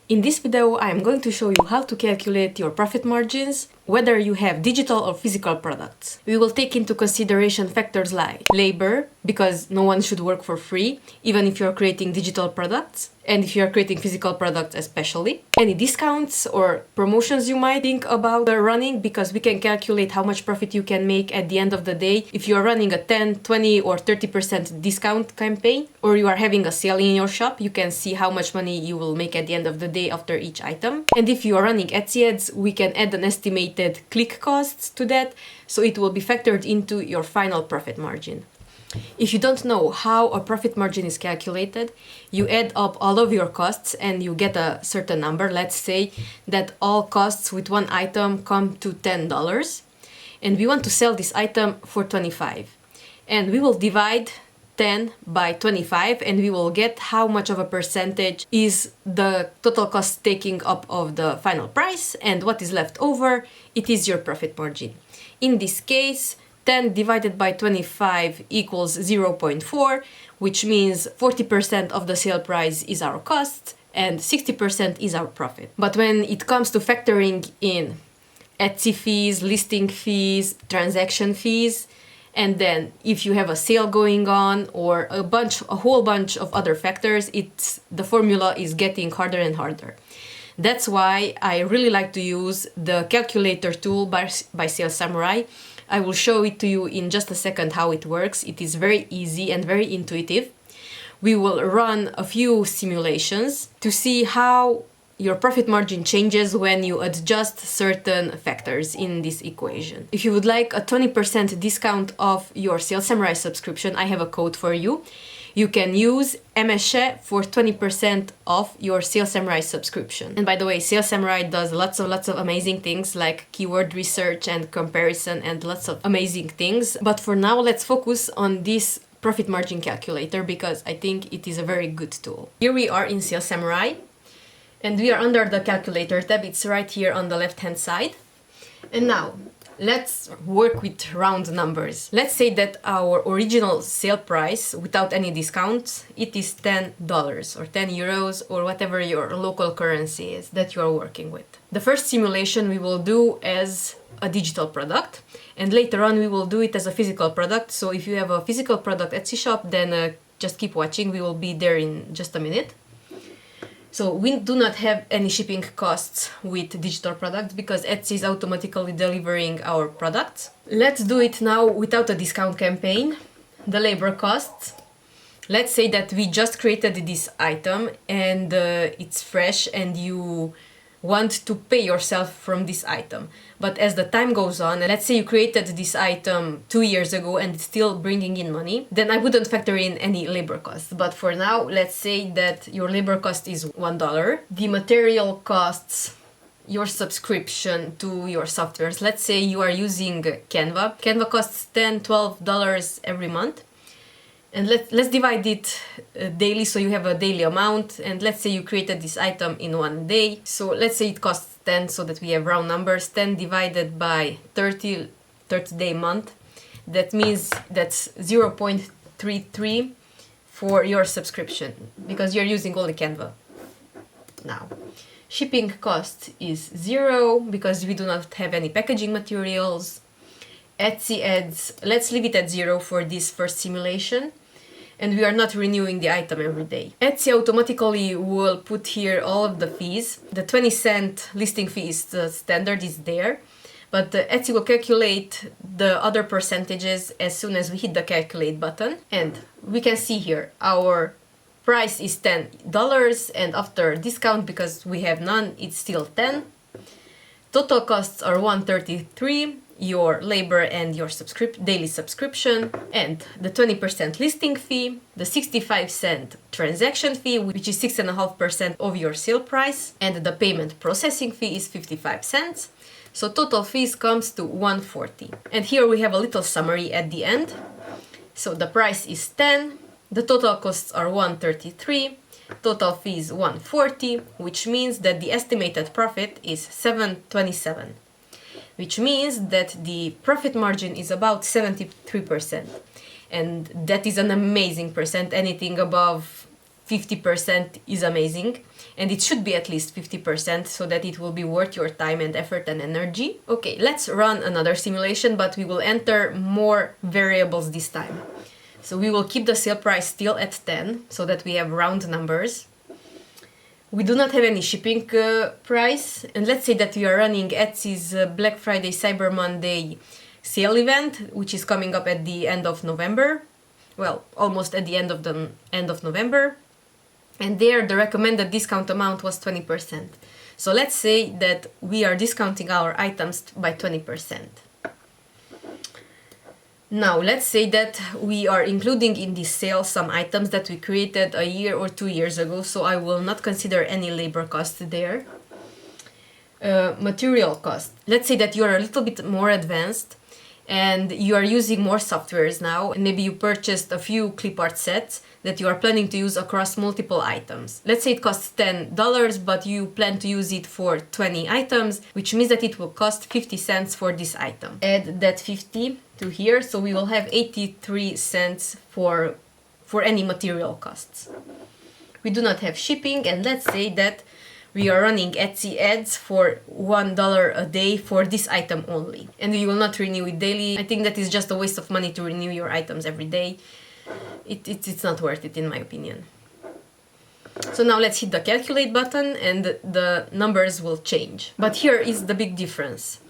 In this video, I am going to show you how to calculate your profit margins, whether you have digital or physical products. We will take into consideration factors like labor, because no one should work for free, even if you're creating digital products, and if you're creating physical products especially. Any discounts or promotions you might think about running, because we can calculate how much profit you can make at the end of the day. If you're running a 10, 20 or 30% discount campaign, or you are having a sale in your shop, you can see how much money you will make at the end of the day after each item. And if you are running Etsy ads, we can add an estimated click costs to that, so it will be factored into your final profit margin. If you don't know how a profit margin is calculated, you add up all of your costs and you get a certain number. Let's say that all costs with one item come to $10 and we want to sell this item for $25. And we will divide 10 by 25 and we will get how much of a percentage is the total cost taking up of the final price, and what is left over, it is your profit margin. In this case, 10 divided by 25 equals 0.4, which means 40% of the sale price is our cost and 60% is our profit. But when it comes to factoring in Etsy fees, listing fees, transaction fees, and then if you have a sale going on or a whole bunch of other factors, the formula is getting harder and harder. That's why I really like to use the calculator tool by Sales Samurai. I will show it to you in just a second how it works. It is very easy and very intuitive. We will run a few simulations to see how your profit margin changes when you adjust certain factors in this equation. If you would like a 20% discount off your Sales Samurai subscription, I have a code for you. You can use MSHE for 20% off your Sales Samurai subscription. And by the way, Sales Samurai does lots of amazing things like keyword research and comparison and lots of amazing things. But for now, let's focus on this profit margin calculator because I think it is a very good tool. Here we are in Sales Samurai and we are under the calculator tab. It's right here on the left-hand side. And now, let's work with round numbers. Let's say that our original sale price without any discounts, it is $10 or 10 euros or whatever your local currency is that you are working with. The first simulation we will do as a digital product, and later on we will do it as a physical product. So if you have a physical product Etsy shop, then just keep watching. We will be there in just a minute. So we do not have any shipping costs with digital products because Etsy is automatically delivering our products. Let's do it now without a discount campaign. The labor costs. Let's say that we just created this item and it's fresh and you want to pay yourself from this item. But as the time goes on, let's say you created this item 2 years ago and it's still bringing in money, then I wouldn't factor in any labor costs. But for now, let's say that your labor cost is $1. The material costs, your subscription to your softwares. Let's say you are using Canva. Canva costs $10, $12 every month. And let's divide it daily, so you have a daily amount, and let's say you created this item in 1 day. So let's say it costs 10, so that we have round numbers. 10 divided by 30 day month. That means that's 0.33 for your subscription, because you're using only Canva. Now, shipping cost is 0, because we do not have any packaging materials. Etsy ads, let's leave it at 0 for this first simulation. And we are not renewing the item every day. Etsy automatically will put here all of the fees. The 20-cent listing fee is the standard, is there. But Etsy will calculate the other percentages as soon as we hit the calculate button. And we can see here our price is $10, and after discount, because we have none, it's still 10. Total costs are $133. Your labor and your daily subscription, and the 20% listing fee, the 65-cent transaction fee, which is 6.5% of your sale price, and the payment processing fee is 55 cents. So total fees comes to $140. And here we have a little summary at the end. So the price is 10, the total costs are $133, total fees $140, which means that the estimated profit is $727. Which means that the profit margin is about 73%. And that is an amazing percent. Anything above 50% is amazing, and it should be at least 50% so that it will be worth your time and effort and energy. Okay, let's run another simulation, but we will enter more variables this time. So we will keep the sale price still at 10 so that we have round numbers. We do not have any shipping price, and let's say that we are running Etsy's Black Friday Cyber Monday sale event, which is coming up at the end of November. Well, almost at the end of November. And there the recommended discount amount was 20%. So let's say that we are discounting our items by 20%. Now let's say that we are including in this sale some items that we created a year or 2 years ago, so I will not consider any labor cost there. Material cost. Let's say that you are a little bit more advanced and you are using more softwares now, and maybe you purchased a few clip art sets that you are planning to use across multiple items. Let's say it costs $10, but you plan to use it for 20 items, which means that it will cost 50 cents for this item. Add that 50 to here, so we will have 83 cents for any material costs. We do not have shipping, and let's say that we are running Etsy ads for $1 a day for this item only. And we will not renew it daily. I think that is just a waste of money to renew your items every day. It's not worth it in my opinion. So now let's hit the calculate button and the numbers will change. But here is the big difference.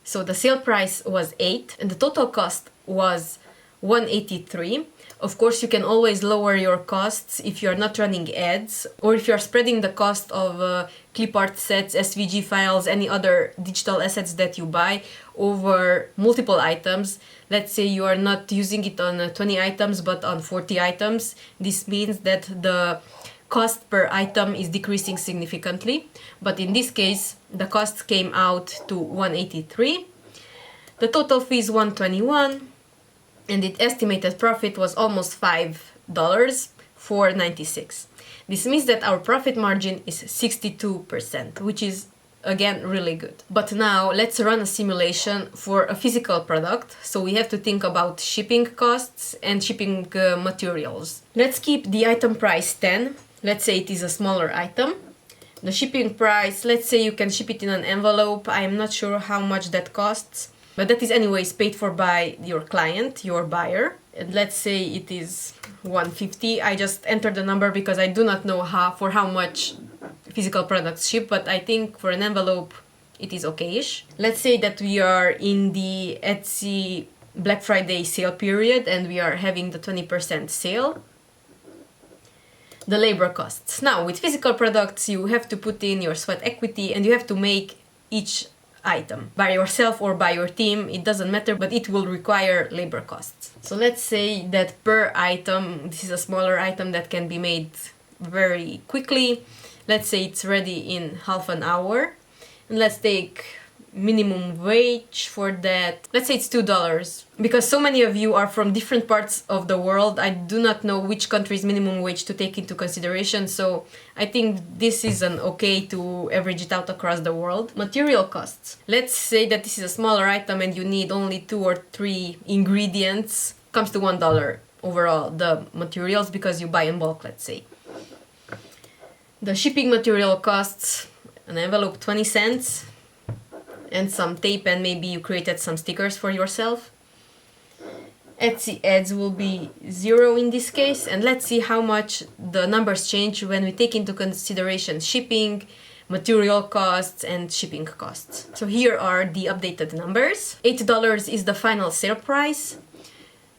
So the sale price was 8 and the total cost was 183. Of course, you can always lower your costs if you're not running ads, or if you're spreading the cost of clip art sets, SVG files, any other digital assets that you buy over multiple items. Let's say you are not using it on 20 items but on 40 items. This means that the cost per item is decreasing significantly. But in this case, the cost came out to 183. The total fee is 121. And the estimated profit was almost $5 for 96. This means that our profit margin is 62%, which is again really good. But now let's run a simulation for a physical product. So we have to think about shipping costs and shipping materials. Let's keep the item price 10. Let's say it is a smaller item. The shipping price, let's say you can ship it in an envelope. I am not sure how much that costs, but that is anyways paid for by your client, your buyer. And let's say it is 150. I just entered the number because I do not know for how much physical products ship, but I think for an envelope it is okay-ish. Let's say that we are in the Etsy Black Friday sale period and we are having the 20% sale. The labor costs. Now with physical products you have to put in your sweat equity and you have to make each item by yourself or by your team, it doesn't matter, but it will require labor costs. So let's say that per item, this is a smaller item that can be made very quickly. Let's say it's ready in half an hour, and let's take minimum wage for that. Let's say it's $2. Because so many of you are from different parts of the world, I do not know which country's minimum wage to take into consideration, so I think this is an okay to average it out across the world. Material costs. Let's say that this is a smaller item and you need only 2 or 3 ingredients. Comes to $1 overall, the materials, because you buy in bulk, let's say. The shipping material costs, an envelope 20 cents. And some tape, and maybe you created some stickers for yourself. Etsy ads will be 0 in this case, and let's see how much the numbers change when we take into consideration shipping, material costs, and shipping costs. So here are the updated numbers. $8 is the final sale price.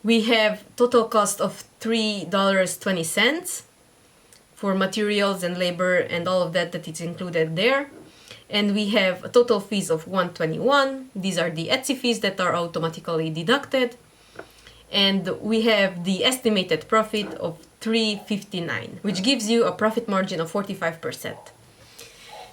We have total cost of $3.20 for materials and labor and all of that is included there. And we have a total fees of $121. These are the Etsy fees that are automatically deducted. And we have the estimated profit of $3.59, which gives you a profit margin of 45%.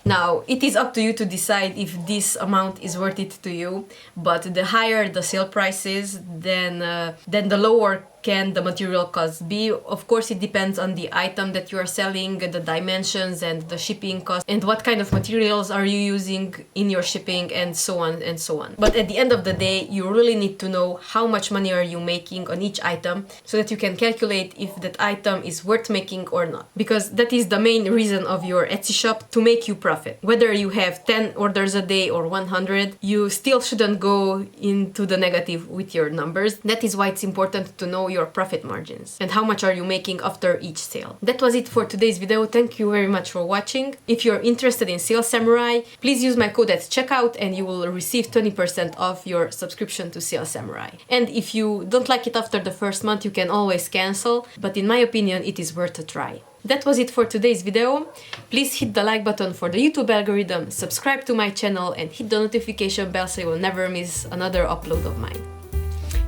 Now, it is up to you to decide if this amount is worth it to you, but the higher the sale price is, then the lower can the material cost be? Of course, it depends on the item that you are selling, the dimensions and the shipping cost, and what kind of materials are you using in your shipping, and so on and so on. But at the end of the day, you really need to know how much money are you making on each item so that you can calculate if that item is worth making or not. Because that is the main reason of your Etsy shop, to make you profit. Whether you have 10 orders a day or 100, you still shouldn't go into the negative with your numbers. That is why it's important to know your profit margins and how much are you making after each sale. That was it for today's video. Thank you very much for watching. If you're interested in Sales Samurai, please use my code at checkout and you will receive 20% off your subscription to Sales Samurai. And if you don't like it after the first month, you can always cancel, but in my opinion, it is worth a try. That was it for today's video. Please hit the like button for the YouTube algorithm, subscribe to my channel, and hit the notification bell so you will never miss another upload of mine.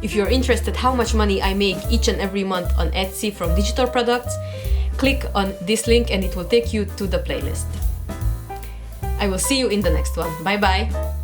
If you're interested how much money I make each and every month on Etsy from digital products, click on this link and it will take you to the playlist. I will see you in the next one. Bye bye!